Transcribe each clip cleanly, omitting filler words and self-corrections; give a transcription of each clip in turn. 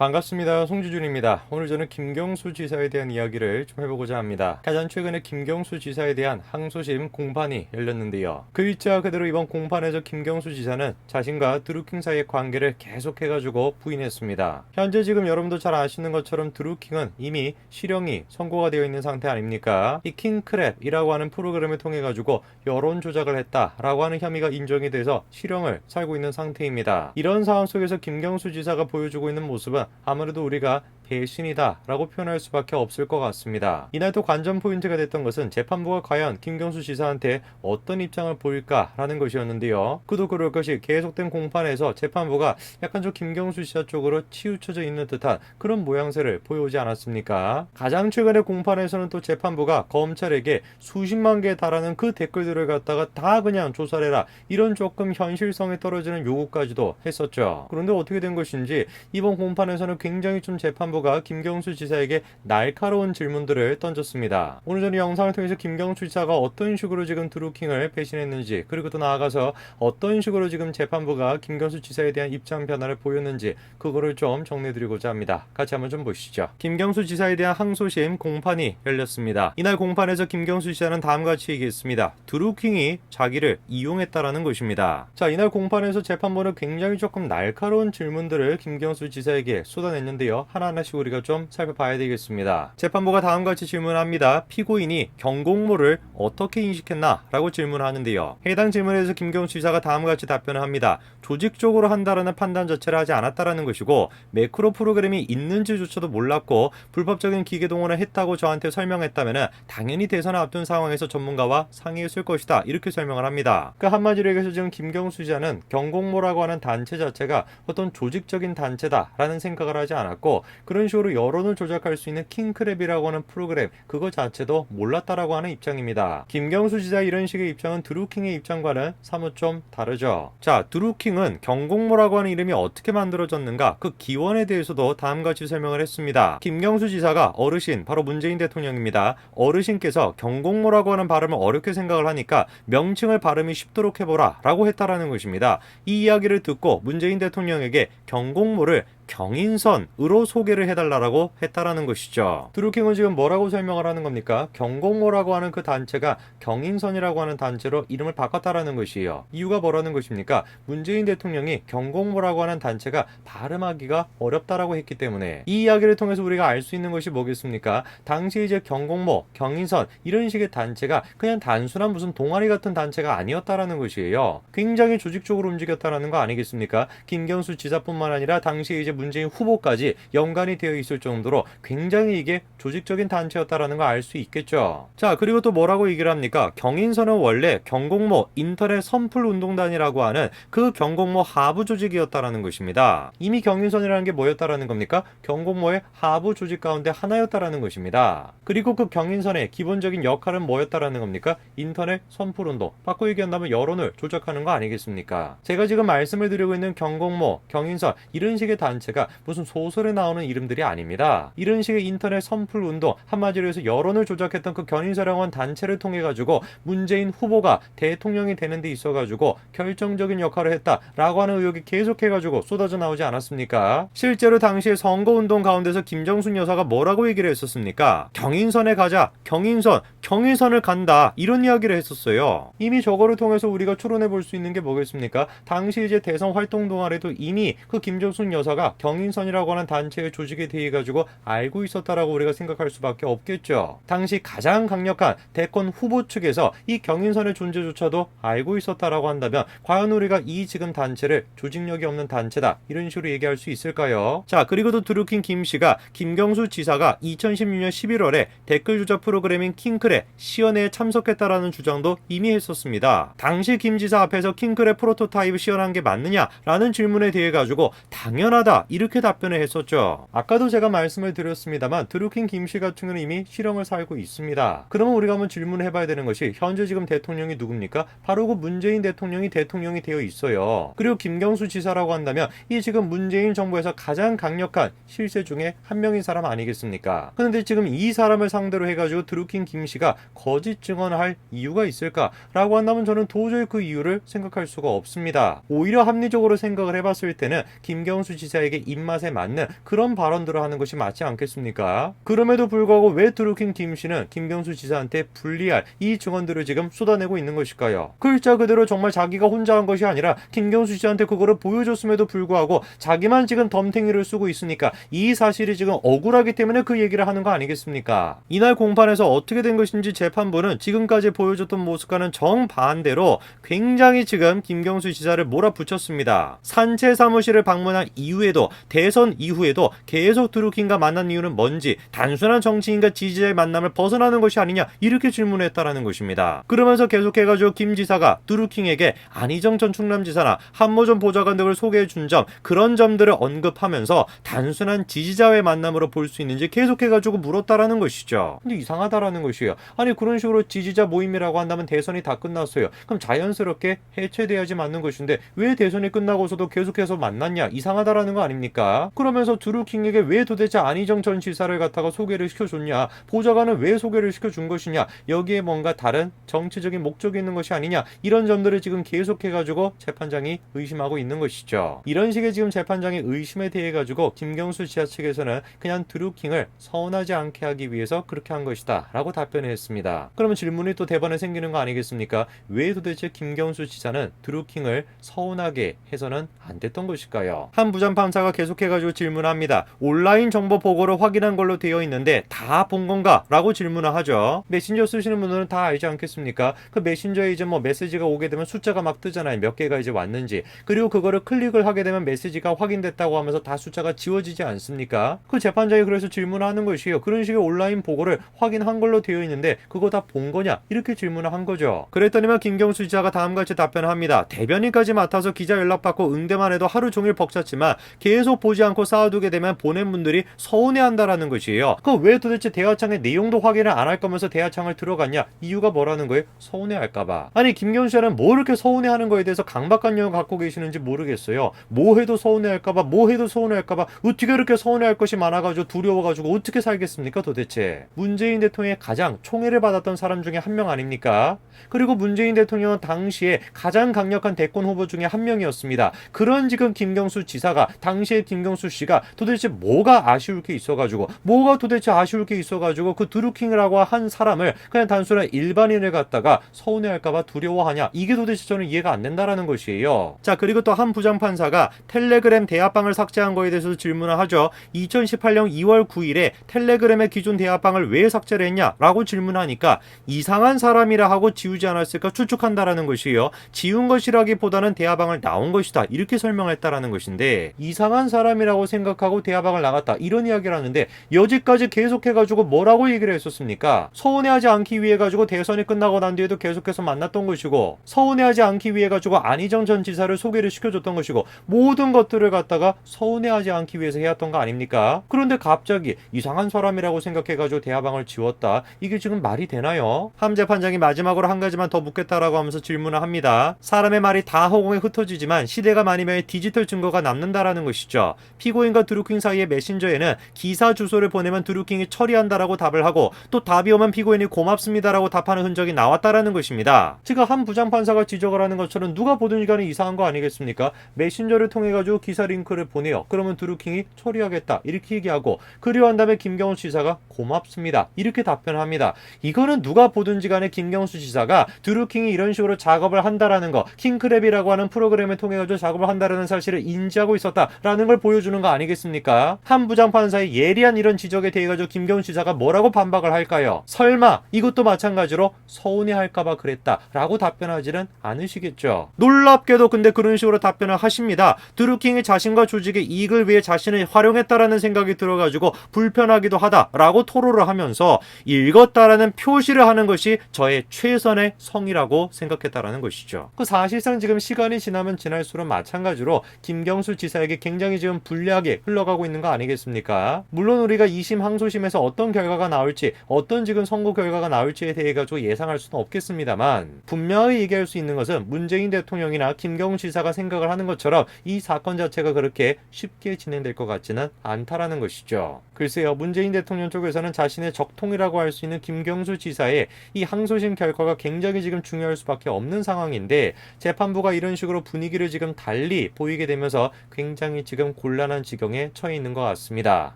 반갑습니다. 송지준입니다. 오늘 저는 김경수 지사에 대한 이야기를 좀 해보고자 합니다. 가장 최근에 김경수 지사에 대한 항소심 공판이 열렸는데요. 그 일자 그대로 이번 공판에서 김경수 지사는 자신과 드루킹 사이의 관계를 계속해가지고 부인했습니다. 현재 지금 여러분도 잘 아시는 것처럼 드루킹은 이미 실형이 선고가 되어 있는 상태 아닙니까? 이 킹크랩이라고 하는 프로그램을 통해가지고 여론 조작을 했다라고 하는 혐의가 인정이 돼서 실형을 살고 있는 상태입니다. 이런 상황 속에서 김경수 지사가 보여주고 있는 모습은 아무래도 우리가 배신이다 라고 표현할 수밖에 없을 것 같습니다. 이날 또 관전 포인트가 됐던 것은 재판부가 과연 김경수 지사한테 어떤 입장을 보일까 라는 것이었는데요. 그도 그럴 것이 계속된 공판에서 재판부가 약간 좀 김경수 지사 쪽으로 치우쳐져 있는 듯한 그런 모양새를 보여오지 않았습니까? 가장 최근의 공판에서는 또 재판부가 검찰에게 수십만 개에 달하는 그 댓글들을 갖다가 다 그냥 조사를 해라, 이런 조금 현실성에 떨어지는 요구까지도 했었죠. 그런데 어떻게 된 것인지 이번 공판에서는 굉장히 좀 재판부가 김경수 지사에게 날카로운 질문들을 던졌습니다. 오늘 저는 영상을 통해서 김경수 지사가 어떤 식으로 지금 드루킹을 배신했는지, 그리고 또 나아가서 어떤 식으로 지금 재판부가 김경수 지사에 대한 입장 변화를 보였는지, 그거를 좀 정리해드리고자 합니다. 같이 한번 좀 보시죠. 김경수 지사에 대한 항소심 공판이 열렸습니다. 이날 공판에서 김경수 지사는 다음과 같이 얘기했습니다. 드루킹이 자기를 이용했다라는 것입니다. 자, 이날 공판에서 재판부는 굉장히 조금 날카로운 질문들을 김경수 지사에게 쏟아냈는데요. 하나하나씩 우리가 좀 살펴봐야 되겠습니다. 재판부가 다음과 같이 질문합니다. 피고인이 경공모를 어떻게 인식했나? 라고 질문하는데요. 해당 질문에서 김경수 지사가 다음과 같이 답변을 합니다. 조직적으로 한다라는 판단 자체를 하지 않았다라는 것이고, 매크로 프로그램이 있는지조차도 몰랐고 불법적인 기계 동원을 했다고 저한테 설명했다면 당연히 대선을 앞둔 상황에서 전문가와 상의했을 것이다, 이렇게 설명을 합니다. 그 한마디로 얘기해서 지금 김경수 지사는 경공모라고 하는 단체 자체가 어떤 조직적인 단체다라는 생각을 하지 않았고, 그런 식으로 여론을 조작할 수 있는 킹크랩이라고 하는 프로그램 그거 자체도 몰랐다라고 하는 입장입니다. 김경수 지사 이런 식의 입장은 드루킹의 입장과는 사뭇 좀 다르죠. 자, 드루킹은 경공모라고 하는 이름이 어떻게 만들어졌는가, 그 기원에 대해서도 다음과 같이 설명을 했습니다. 김경수 지사가 어르신, 바로 문재인 대통령입니다. 어르신께서 경공모라고 하는 발음을 어렵게 생각을 하니까 명칭을 발음이 쉽도록 해보라 라고 했다라는 것입니다. 이 이야기를 듣고 문재인 대통령에게 경공모를 경인선으로 소개를 해달라고 했다라는 것이죠. 드루킹은 지금 뭐라고 설명을 하는 겁니까? 경공모라고 하는 그 단체가 경인선이라고 하는 단체로 이름을 바꿨다라는 것이에요. 이유가 뭐라는 것입니까? 문재인 대통령이 경공모라고 하는 단체가 발음하기가 어렵다라고 했기 때문에. 이 이야기를 통해서 우리가 알 수 있는 것이 뭐겠습니까? 당시 이제 경공모, 경인선 이런 식의 단체가 그냥 단순한 무슨 동아리 같은 단체가 아니었다라는 것이에요. 굉장히 조직적으로 움직였다라는 거 아니겠습니까? 김경수 지사뿐만 아니라 당시 이제 문재인 후보까지 연관이 되어 있을 정도로 굉장히 이게 조직적인 단체였다라는 걸 알 수 있겠죠. 자, 그리고 또 뭐라고 얘기를 합니까? 경인선은 원래 경공모 인터넷 선풀 운동단이라고 하는 그 경공모 하부 조직이었다라는 것입니다. 이미 경인선이라는 게 뭐였다라는 겁니까? 경공모의 하부 조직 가운데 하나였다라는 것입니다. 그리고 그 경인선의 기본적인 역할은 뭐였다라는 겁니까? 인터넷 선풀 운동, 바꿔 얘기한다면 여론을 조작하는 거 아니겠습니까? 제가 지금 말씀을 드리고 있는 경공모, 경인선 이런 식의 단체가 무슨 소설에 나오는 이름들이 아닙니다. 이런 식의 인터넷 선풀 운동, 한마디로 해서 여론을 조작했던 그 견인사령원 단체를 통해 가지고 문재인 후보가 대통령이 되는 데 있어 가지고 결정적인 역할을 했다라고 하는 의혹이 계속해 가지고 쏟아져 나오지 않았습니까? 실제로 당시에 선거운동 가운데서 김정순 여사가 뭐라고 얘기를 했었습니까? 경인선에 가자, 경인선을 간다, 이런 이야기를 했었어요. 이미 저거를 통해서 우리가 추론해 볼 수 있는 게 뭐겠습니까? 당시 이제 대선 활동 동안에도 이미 그 김정순 여사가 경인선이라고 하는 단체의 조직에 대해 가지고 알고 있었다라고 우리가 생각할 수밖에 없겠죠. 당시 가장 강력한 대권 후보 측에서 이 경인선의 존재조차도 알고 있었다라고 한다면 과연 우리가 이 지금 단체를 조직력이 없는 단체다, 이런 식으로 얘기할 수 있을까요? 자, 그리고 또 드루킹 김 씨가 김경수 지사가 2016년 11월에 댓글 조작 프로그램인 킹크랩 시연회에 참석했다라는 주장도 이미 했었습니다. 당시 김 지사 앞에서 킹크랩 프로토타입을 시연한 게 맞느냐라는 질문에 대해 가지고 당연하다, 이렇게 답변을 했었죠. 아까도 제가 말씀을 드렸습니다만 드루킹 김씨 같은 경우는 이미 실형을 살고 있습니다. 그러면 우리가 한번 질문을 해봐야 되는 것이, 현재 지금 대통령이 누굽니까? 바로 그 문재인 대통령이 되어 있어요. 그리고 김경수 지사라고 한다면 이 지금 문재인 정부에서 가장 강력한 실세 중에 한 명인 사람 아니겠습니까? 그런데 지금 이 사람을 상대로 해가지고 드루킹 김씨가 거짓 증언을 할 이유가 있을까라고 한다면 저는 도저히 그 이유를 생각할 수가 없습니다. 오히려 합리적으로 생각을 해봤을 때는 김경수 지사에게 자신에게 입맛에 맞는 그런 발언들을 하는 것이 맞지 않겠습니까? 그럼에도 불구하고 왜 드루킹 김씨는 김경수 지사한테 불리할 이 증언들을 지금 쏟아내고 있는 것일까요? 글자 그대로 정말 자기가 혼자 한 것이 아니라 김경수 씨한테 그거를 보여줬음에도 불구하고 자기만 지금 덤탱이를 쓰고 있으니까 이 사실이 지금 억울하기 때문에 그 얘기를 하는 거 아니겠습니까? 이날 공판에서 어떻게 된 것인지 재판부는 지금까지 보여줬던 모습과는 정반대로 굉장히 지금 김경수 지사를 몰아붙였습니다. 산채 사무실을 방문한 이후에도 대선 이후에도 계속 드루킹과 만난 이유는 뭔지 단순한 정치인과 지지자의 만남을 벗어나는 것이 아니냐 이렇게 질문했다라는 것입니다. 그러면서 계속해가지고 김 지사가 드루킹에게 안희정 전 충남지사나 한모 전 보좌관 등을 소개해준 점 그런 점들을 언급하면서 단순한 지지자의 만남으로 볼 수 있는지 계속해가지고 물었다라는 것이죠. 근데 이상하다라는 것이에요. 아니 그런 식으로 지지자 모임이라고 한다면 대선이 다 끝났어요. 그럼 자연스럽게 해체돼야지 맞는 것인데 왜 대선이 끝나고서도 계속해서 만났냐 이상하다라는 거 아닙니까? 그러면서 드루킹에게 왜 도대체 안희정 전 지사를 갖다가 소개를 시켜줬냐, 보좌관은 왜 소개를 시켜준 것이냐, 여기에 뭔가 다른 정치적인 목적이 있는 것이 아니냐 이런 점들을 지금 계속해가지고 재판장이 의심하고 있는 것이죠. 이런 식의 지금 재판장의 의심에 대해 가지고 김경수 지사 측에서는 그냥 드루킹을 서운하지 않게 하기 위해서 그렇게 한 것이다 라고 답변을 했습니다. 그러면 질문이 또 대번에 생기는 거 아니겠습니까? 왜 도대체 김경수 지사는 드루킹을 서운하게 해서는 안 됐던 것일까요? 한 부장판사가 계속해가지고 질문합니다. 온라인 정보 보고를 확인한 걸로 되어 있는데 다 본 건가? 라고 질문을 하죠. 메신저 쓰시는 분들은 다 알지 않겠습니까? 그 메신저에 이제 뭐 메시지가 오게 되면 숫자가 막 뜨잖아요. 몇 개가 이제 왔는지. 그리고 그거를 클릭을 하게 되면 메시지가 확인됐다고 하면서 다 숫자가 지워지지 않습니까? 그 재판장이 그래서 질문하는 것이에요. 그런 식의 온라인 보고를 확인한 걸로 되어 있는데 그거 다 본 거냐? 이렇게 질문을 한 거죠. 그랬더니만 김경수 지사가 다음같이 답변합니다. 대변인까지 맡아서 기자 연락받고 응대만 해도 하루 종일 벅찼지만 계속 보지 않고 쌓아두게 되면 보낸 분들이 서운해한다라는 것이에요. 그럼 왜 도대체 대화창의 내용도 확인을 안 할 거면서 대화창을 들어갔냐? 이유가 뭐라는 거예요? 서운해할까봐. 아니 김경수 씨는 뭐 이렇게 서운해하는 거에 대해서 강박관념을 갖고 계시는지 모르겠어요. 뭐 해도 서운해할까봐, 뭐 해도 서운해할까봐 어떻게 이렇게 서운해할 것이 많아가지고 두려워가지고 어떻게 살겠습니까 도대체? 문재인 대통령의 가장 총애를 받았던 사람 중에 한 명 아닙니까? 그리고 문재인 대통령은 당시에 가장 강력한 대권 후보 중에 한 명이었습니다. 그런 지금 김경수 지사가 당시에 김경수 씨가 도대체 뭐가 아쉬울 게 있어가지고 뭐가 도대체 아쉬울 게 있어가지고 그 드루킹이라고 한 사람을 그냥 단순한 일반인을 갖다가 서운해할까봐 두려워하냐 이게 도대체 저는 이해가 안 된다라는 것이에요. 자 그리고 또 한 부장판사가 텔레그램 대화방을 삭제한 거에 대해서 질문을 하죠. 2018년 2월 9일에 텔레그램의 기존 대화방을 왜 삭제를 했냐 라고 질문하니까 이상한 사람이라 하고 지우지 않았을까 추측한다라는 것이에요. 지운 것이라기보다는 대화방을 나온 것이다 이렇게 설명했다라는 것인데 이상한 사람이라고 생각하고 대화방을 나갔다 이런 이야기를 하는데 여지까지 계속해가지고 뭐라고 얘기를 했었습니까? 서운해하지 않기 위해 가지고 대선이 끝나고 난 뒤에도 계속해서 만났던 것이고 서운해하지 않기 위해 가지고 안희정 전 지사를 소개를 시켜줬던 것이고 모든 것들을 갖다가 서운해하지 않기 위해서 해왔던 거 아닙니까? 그런데 갑자기 이상한 사람이라고 생각해가지고 대화방을 지웠다 이게 지금 말이 되나요? 함 재판장이 마지막으로 한 가지만 더 묻겠다라고 하면서 질문을 합니다. 사람의 말이 다 허공에 흩어지지만 시대가 많으면 디지털 증거가 남는다라는 것이죠. 피고인과 드루킹 사이의 메신저에는 기사 주소를 보내면 드루킹이 처리한다라고 답을 하고 또 답이 오면 피고인이 고맙습니다라고 답하는 흔적이 나왔다라는 것입니다. 지금 한 부장판사가 지적을 하는 것처럼 누가 보든지 간에 이상한 거 아니겠습니까? 메신저를 통해 가지고 기사 링크를 보내요. 그러면 드루킹이 처리하겠다 이렇게 얘기하고 그리고 한 다음에 김경수 지사가 고맙습니다 이렇게 답변합니다. 이거는 누가 보든지 간에 김경수 지사가 드루킹이 이런 식으로 작업을 한다라는 거 킹크랩이라고 하는 프로그램을 통해 가지고 작업을 한다라는 사실을 인지하고 있었다라는 걸 보여주는 거 아니겠습니까? 한 부장판사의 예리한 이런 지적에 대해 가지고 김경수 지사가 뭐라고 반박을 할까요? 설마 이것도 마찬가지로 서운해할까봐 그랬다라고 답변하지는 않으시겠죠. 놀랍게도 근데 그런 식으로 답변을 하십니다. 드루킹이 자신과 조직의 이익을 위해 자신을 활용했다라는 생각이 들어가지고 불편하기도 하다라고 토로를 하면서 읽었다라는 표시를 하는 것이 저의 최선의 성이라고 생각했다라는 것이죠. 그 사실상 지금 시간이 지나면 지날수록 마찬가지로 김경수 지사에게 굉장히 지금 불리하게 흘러가고 있는 거 아니겠습니까? 물론 우리가 2심 항소심에서 어떤 결과가 나올지 어떤 지금 선고 결과가 나올지에 대해 가지고 예상할 수는 없겠습니다만 분명히 얘기할 수 있는 것은 문재인 대통령이나 김경수 지사가 생각을 하는 것처럼 이 사건 자체가 그렇게 쉽게 진행될 것 같지는 않다라는 것이죠. 글쎄요, 문재인 대통령 쪽에서는 자신의 적통이라고 할 수 있는 김경수 지사의 이 항소심 결과가 굉장히 지금 중요할 수밖에 없는 상황인데 재판부가 이런 식으로 분위기를 지금 달리 보이게 되면서 굉장히 상당히 지금 곤란한 지경에 처해 있는 것 같습니다.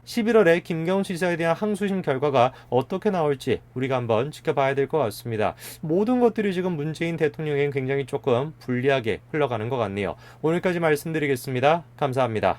11월에 김경수 지사에 대한 항소심 결과가 어떻게 나올지 우리가 한번 지켜봐야 될 것 같습니다. 모든 것들이 지금 문재인 대통령에겐 굉장히 조금 불리하게 흘러가는 것 같네요. 오늘까지 말씀드리겠습니다. 감사합니다.